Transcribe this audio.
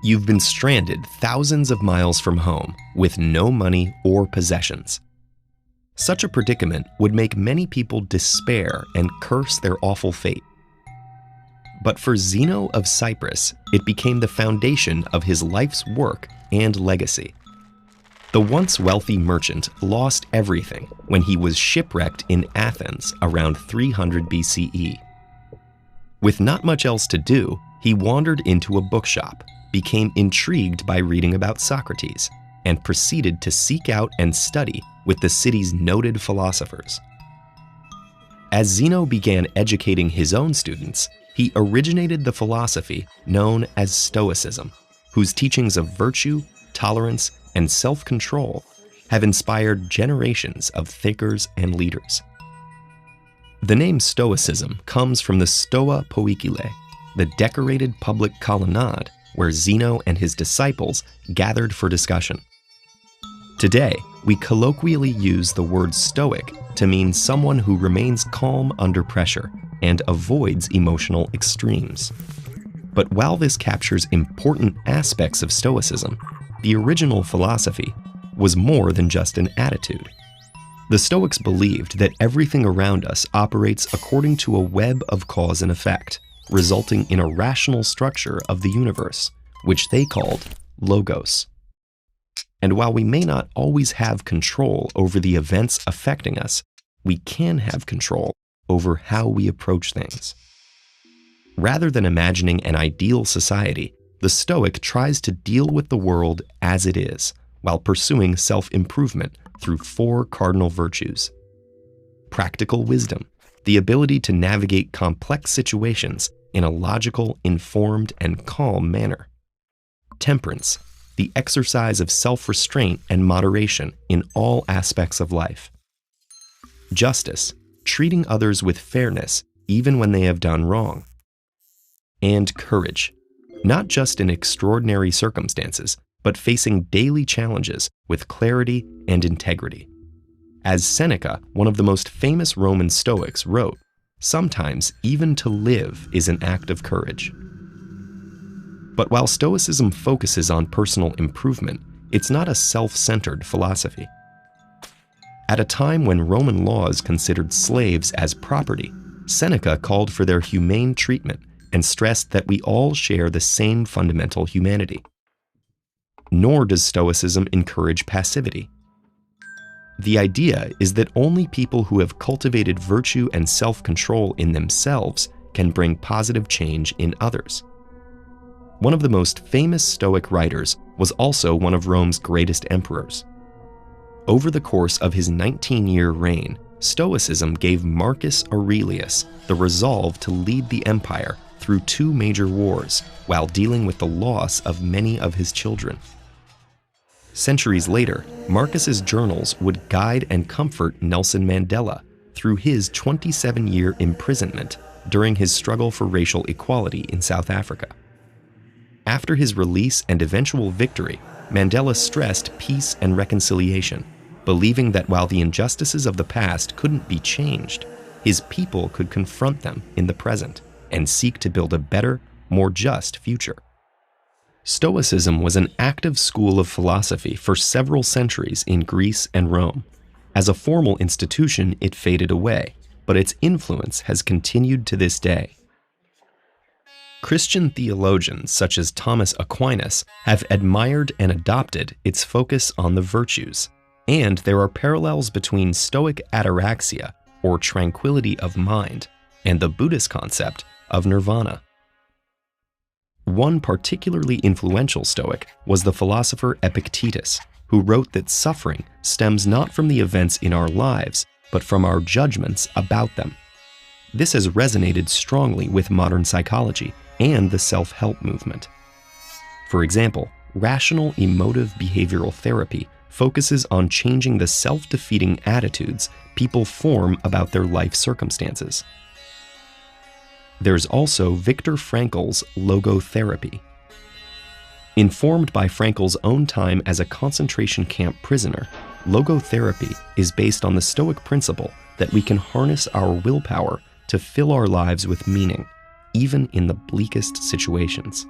You've been stranded thousands of miles from home with no money or possessions. Such a predicament would make many people despair and curse their awful fate. But for Zeno of Cyprus, it became the foundation of his life's work and legacy. The once wealthy merchant lost everything when he was shipwrecked in Athens around 300 BCE. With not much else to do, he wandered into a bookshop, became intrigued by reading about Socrates, and proceeded to seek out and study with the city's noted philosophers. As Zeno began educating his own students, he originated the philosophy known as Stoicism, whose teachings of virtue, tolerance, and self-control have inspired generations of thinkers and leaders. The name Stoicism comes from the Stoa Poikile, the decorated public colonnade where Zeno and his disciples gathered for discussion. Today, we colloquially use the word Stoic to mean someone who remains calm under pressure and avoids emotional extremes. But while this captures important aspects of Stoicism, the original philosophy was more than just an attitude. The Stoics believed that everything around us operates according to a web of cause and effect, resulting in a rational structure of the universe, which they called logos. And while we may not always have control over the events affecting us, we can have control over how we approach things. Rather than imagining an ideal society, the Stoic tries to deal with the world as it is, while pursuing self-improvement through 4 cardinal virtues. Practical wisdom, the ability to navigate complex situations in a logical, informed, and calm manner. Temperance, the exercise of self-restraint and moderation in all aspects of life. Justice, treating others with fairness even when they have done wrong. And courage, not just in extraordinary circumstances, but facing daily challenges with clarity and integrity. As Seneca, one of the most famous Roman Stoics, wrote, "Sometimes even to live is an act of courage." But while Stoicism focuses on personal improvement, it's not a self-centered philosophy. At a time when Roman laws considered slaves as property, Seneca called for their humane treatment and stressed that we all share the same fundamental humanity. Nor does Stoicism encourage passivity. The idea is that only people who have cultivated virtue and self-control in themselves can bring positive change in others. One of the most famous Stoic writers was also one of Rome's greatest emperors. Over the course of his 19-year reign, Stoicism gave Marcus Aurelius the resolve to lead the empire through 2 major wars while dealing with the loss of many of his children. Centuries later, Marcus's journals would guide and comfort Nelson Mandela through his 27-year imprisonment during his struggle for racial equality in South Africa. After his release and eventual victory, Mandela stressed peace and reconciliation, believing that while the injustices of the past couldn't be changed, his people could confront them in the present and seek to build a better, more just future. Stoicism was an active school of philosophy for several centuries in Greece and Rome. As a formal institution, it faded away, but its influence has continued to this day. Christian theologians such as Thomas Aquinas have admired and adopted its focus on the virtues, and there are parallels between Stoic ataraxia, or tranquility of mind, and the Buddhist concept of nirvana. One particularly influential Stoic was the philosopher Epictetus, who wrote that suffering stems not from the events in our lives, but from our judgments about them. This has resonated strongly with modern psychology and the self-help movement. For example, rational emotive behavioral therapy focuses on changing the self-defeating attitudes people form about their life circumstances. There's also Viktor Frankl's logotherapy. Informed by Frankl's own time as a concentration camp prisoner, logotherapy is based on the Stoic principle that we can harness our willpower to fill our lives with meaning, even in the bleakest situations.